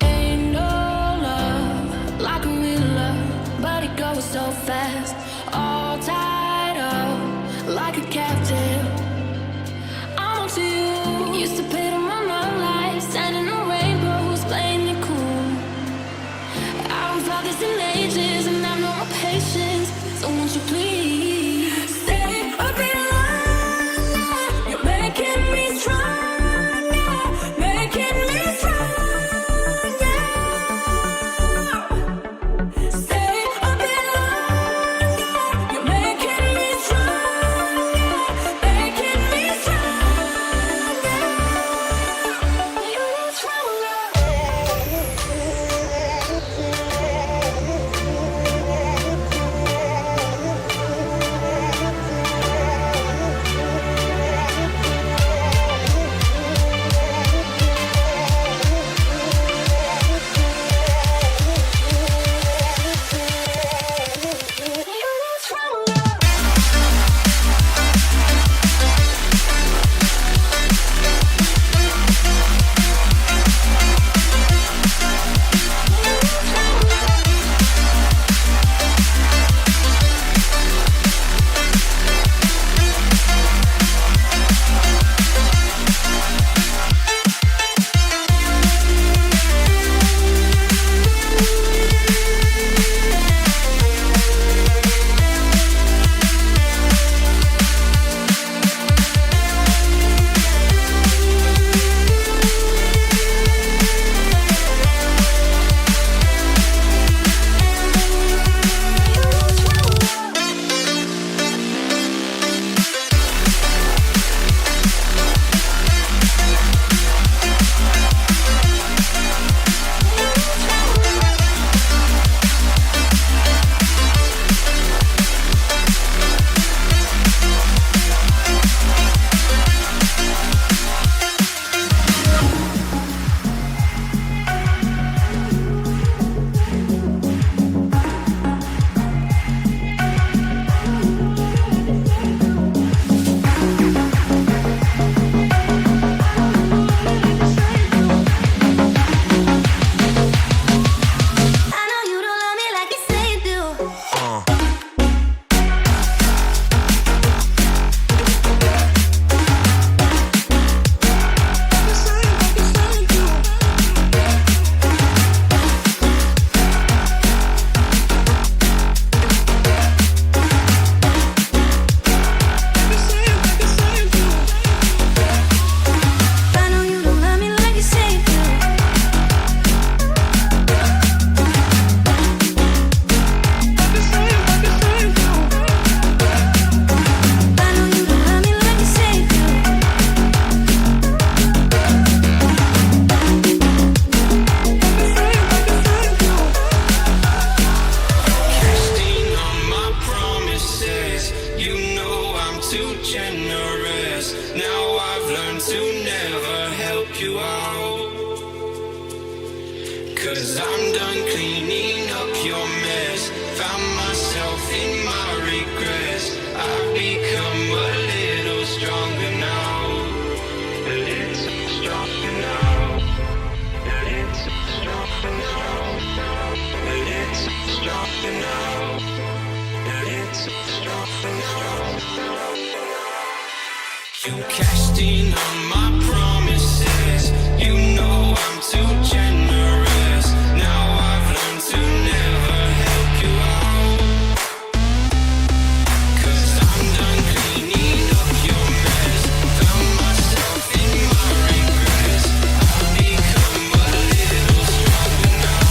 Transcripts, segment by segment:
Ain't no love like a real love, but it goes so fast. All tied up like a captive. I'm on to you. Used to pay to my love life, standing on rainbows, playing it cool. I haven't felt this in ages, and I've no more patience. So won't you please stay a bit longer? You're making me stronger, making me stronger. Stay a bit longer. You're making me stronger, making me stronger. You're stronger. Cause I'm done cleaning up your mess. Found myself in my regrets. I've become a little stronger now. A little stronger now. A little stronger now. A little stronger now. A little stronger now. You cashed in on my promises. You know I'm too generous. Now I've learned to never help you out. Cause I'm done cleaning up your mess. Found myself in my regrets. I've become a little stronger now.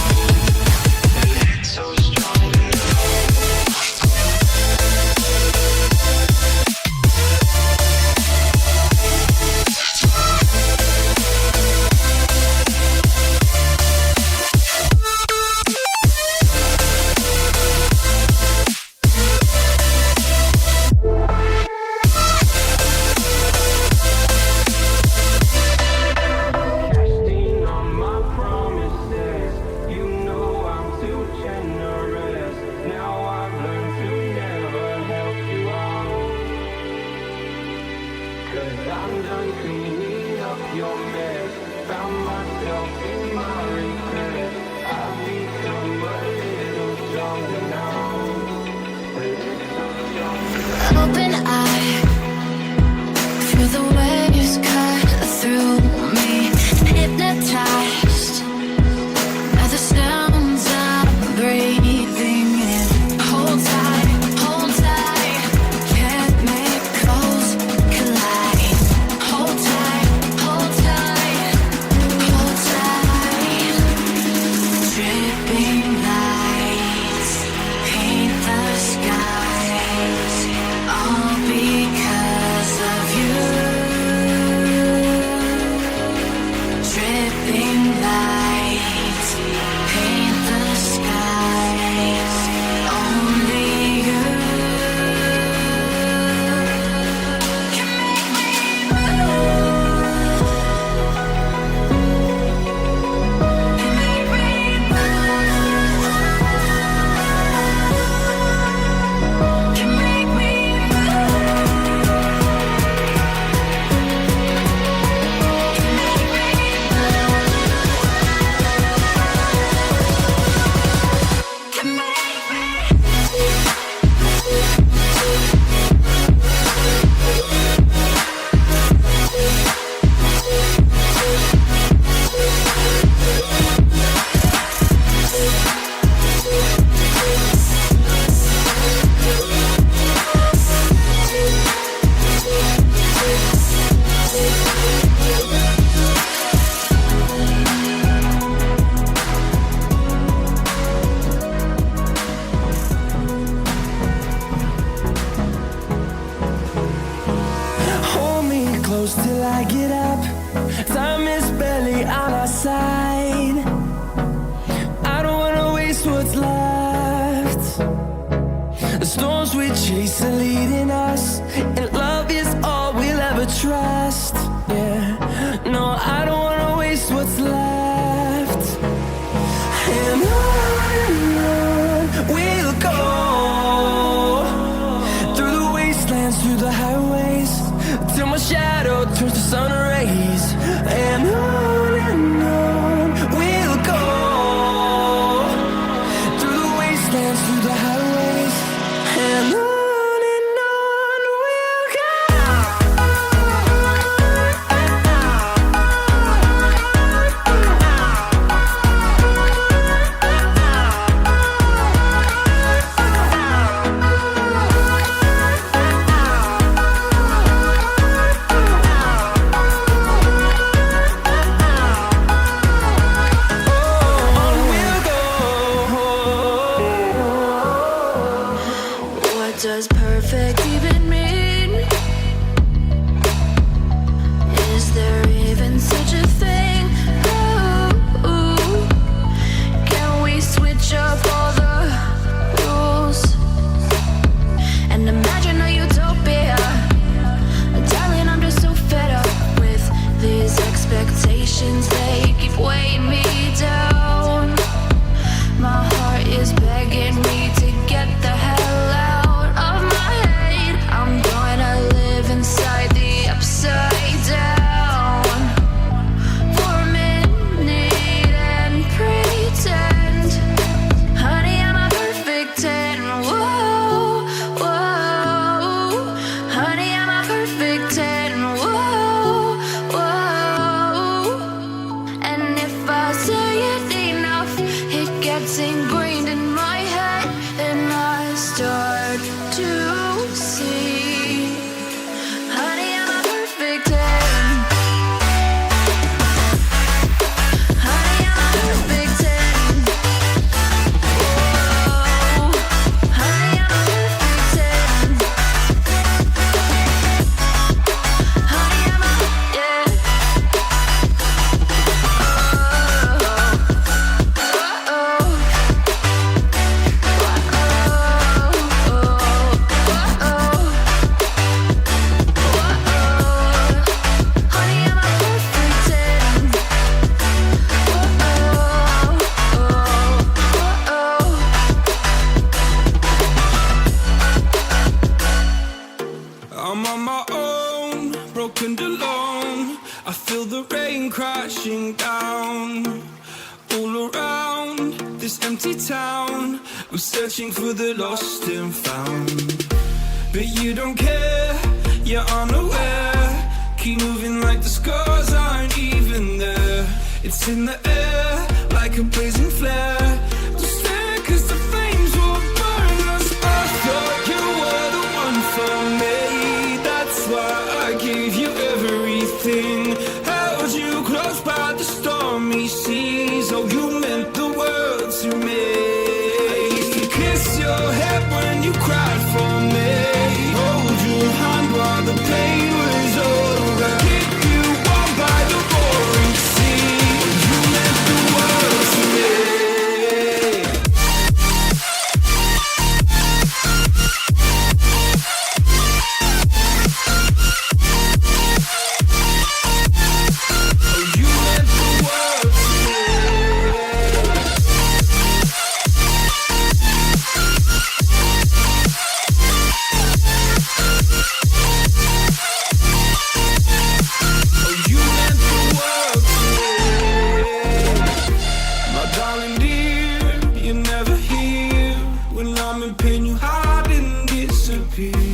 A little stronger now. 'Cause I'm done cleaning up your mess. Found myself in my regret. I've become a little stronger now. A little stronger. Open eye, feel the waves cut through me. Hypnotized by the sounds I'm breathing in. Hold tight, chemicals collide. Hold tight, hold tight, hold tight. Dripping lights paint the skies, all because of you. Dripping lights paint the skies, only you can make me move. Can make me move. Can make me Hold me close till I get up. Time is barely on our side. I don't wanna waste what's left. The storms we chase are leading us, and love is all we'll ever trust. Yeah, no, I don't wanna waste what's left. And on we'll go, through the wastelands, through the highways, till my shadow turns to sun rays. And on we'll go, through the wastelands, through the highways, and on we'll go. What does perfect even mean? Is there even such a thing? Ooh, can we switch up all the rules and imagine a utopia? Darling, I'm just so fed up with these expectations. They keep weighing me down. My heart is begging me to get the hell out of my head. I'm gonna live inside the upside down for a minute and pretend, honey, I'm a perfect 10. Whoa, whoa, honey, I'm a perfect 10. Whoa, whoa. broke and alone. I feel the rain crashing down all around this empty town. We're searching for the lost and found, but you don't care, you're unaware. Keep moving like the scars aren't even there. It's in the air like a blazing flare. Don't stare 'cause the flames will burn us. I thought you were the one for me. That's why I gave you everything. Held you close by the stormy seas. Oh, you meant the world to me. I used to kiss your head when you cried for me. Hold your hand while the pain was over. Keep you warm by the roaring sea. You meant the world to me. Oh, you meant the world to me. Oh, you meant the world to me. My darling dear, you're never here. When I'm in pain, you hide and disappear.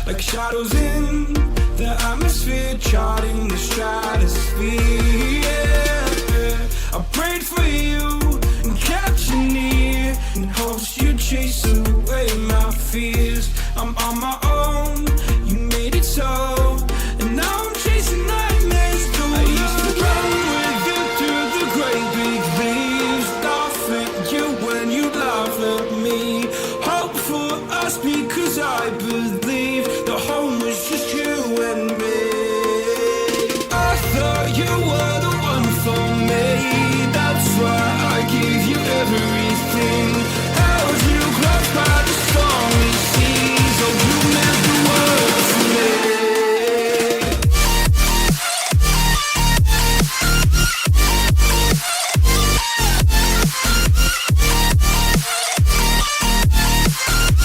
Like shadows in the atmosphere, charting the stratosphere. Yeah. I prayed for you and kept you near, in hopes you'd chase away my fears. I'm on my own, you made it so, and now I'm chasing nightmares through. I used to run with you through the great big leaves, laugh at you when you laugh at me. Hope for us because I believe the home was just you and me. I thought you were the one for me. That's why I gave you everything. Held you close by the stormy seas. Oh, you meant the world to me.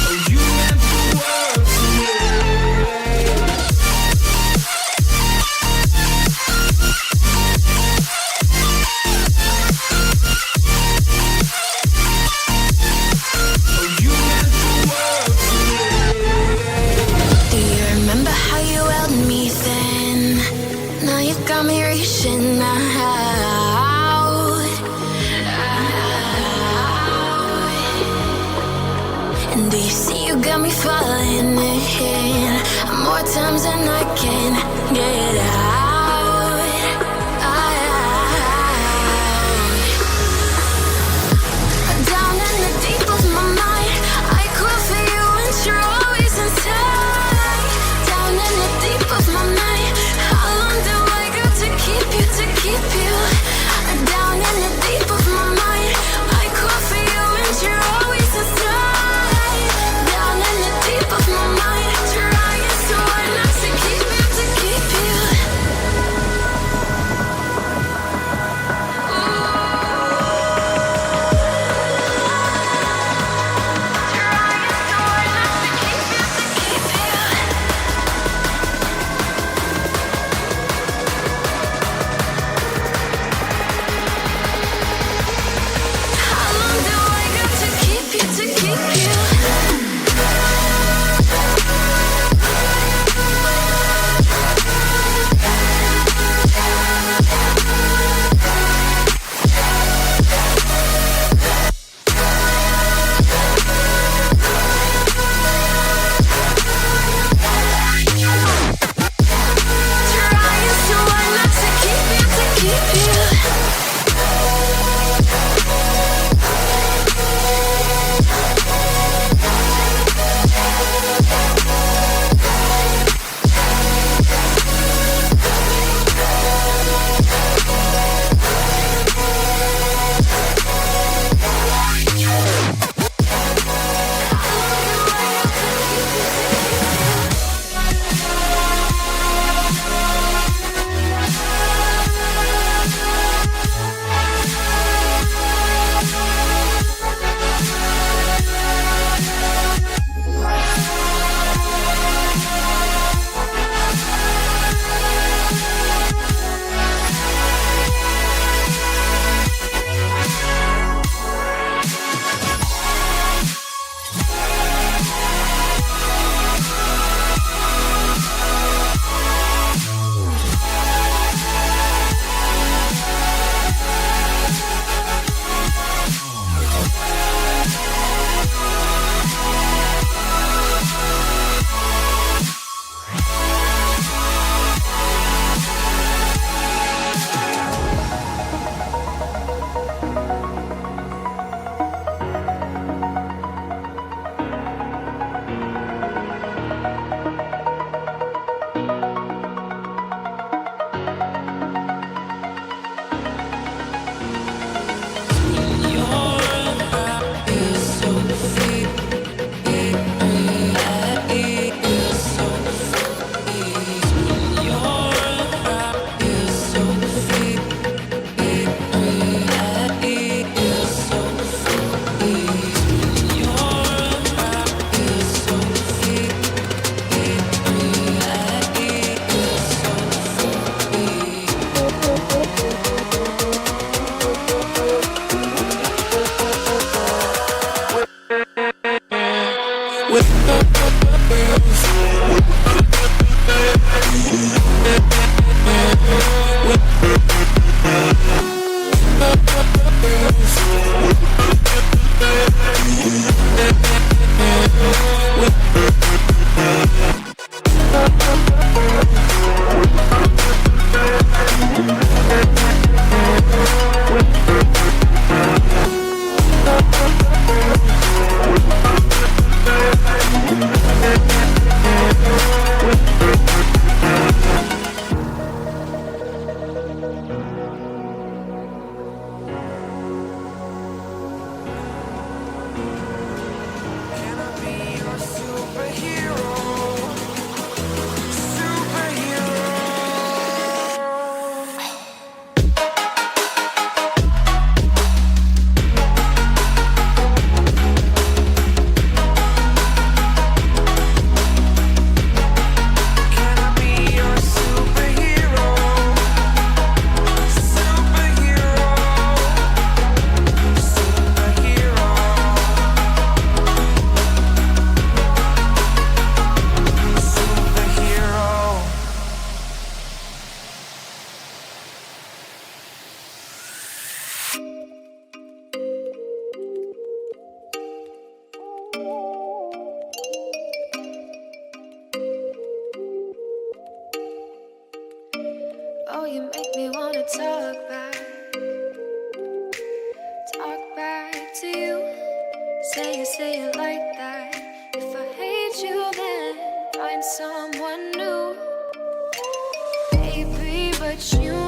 Oh, you meant the world to me. Oh, you meant the world to me. Do you remember how you held me then? Now you got me reaching out. And do you see you got me falling in more times than I can get out. Down in the deep of my mind, I crawl for you and you're always inside. Down in the deep of my mind, how long do I got to keep you, to keep you? Down in the deep of my mind, I crawl for you and you're always inside. Down in the deep of my mind, trying so hard not to keep you, to keep you. Oh, you make me wanna talk back to you. Say it like that. If I hate you, then find someone new. Baby, but you